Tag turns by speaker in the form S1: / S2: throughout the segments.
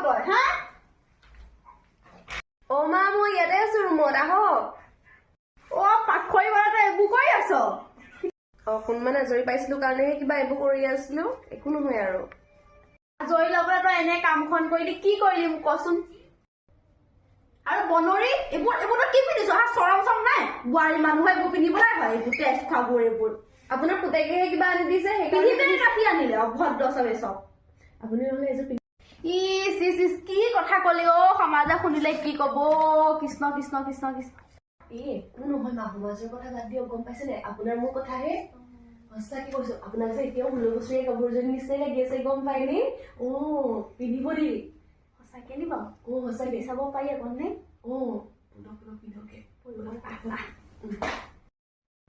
S1: তই হা
S2: অ মা মই ইয়াতে আছো ৰুমত আহক
S1: অ পাখৰি বাৰ তই এইবোৰ কৰি আছ
S2: অকণমান আজৰি পাইছিলো কাৰণেহে কিবা এইবোৰ কৰি আছিলো একো নহয় আৰু
S1: আজৰি ল'বলৈ তই এনে কামখন কৰিলি কি কৰিলি মোক কচোন আৰু বনৰী এইবোৰ কি পিন্ধিছ হা চৰম চৰম নাই বোৱাৰী মানুহে এইবোৰ পিন্ধিবলৈ হয় এইবোৰ তেজ খোৱাবোৰ এইবোৰ
S2: আপোনাৰ পুতেকেহে কিবা আনি দিছে
S1: পিন্ধি পিন্ধি ৰাখি আনিলে অভদ্ৰ চবে চব
S2: আপুনি নহলে এযোৰ
S1: ইচ ইচ ইচ কি কথা কলি অ সমাজে শুনিলে কি কব কৃষ্ণ কৃষ্ণ কৃষ্ণ কৃষ্ণ
S2: একো নহয় মা সমাজৰ কথা বাদ দিয়ক গম পাইছে নাই আপোনাৰ মোৰ কথাহে সঁচাকে কৈছো আপোনাক যে এতিয়াও 16 বছৰীয়া গাভৰুজনী নিচিনাই লাগি আছে গম পাইনে অ পিন্ধিব দেই
S1: সঁচাকে নি বাৰু
S2: অ সঁচাকে
S1: চাব পাৰি আকৌ নে
S2: অ পিন্ধকে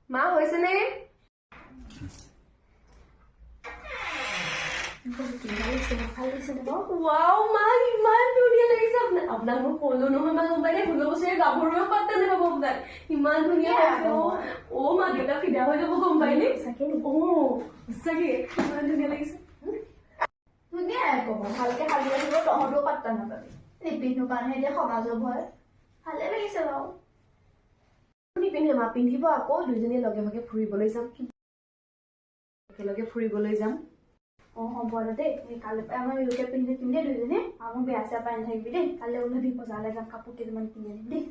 S2: মা হৈছেনে ৱাও মা ইমান ধুনীয়া লাগিছে আপোনাক মই কলো নহয় মা গম পাইনে 16 বছৰীয়া গাভৰুৱেও পাত্তা নাপাব আপোনাক ইমান ধুনীয়া হৈছে অ মা দেউতা ফিদা হৈ যাব গম পাইনে
S1: সঁচাকে
S2: অ সঁচাকে ইমান ধুনীয়া লাগিছে
S1: ধুনীয়াই ক'ব ভালকে সাজি ৰাখিব তহঁতেও পাত্তা নাপাবি নিপিন্ধো কাৰণেহে এতিয়া সমাজৰ ভয় ভালে লাগিছে বাৰু
S2: নিপিন্ধে মা পিন্ধিব আকৌ দুইজনীয়ে লগে ভাগে ফুৰিবলৈ যাম একেলগে ফুৰিবলৈ যাম
S1: অ হ'ব দেই কাইলৈ পৰা আমাৰ ইউকে পিন্ধি দুইজনী আৰু মোক বেয়া চেয়া পাই নাথাকিবি দেই কাইলৈ ওলাবি বজাৰলৈ যাম কাপোৰ কেইটামান কিনি আনিম দেই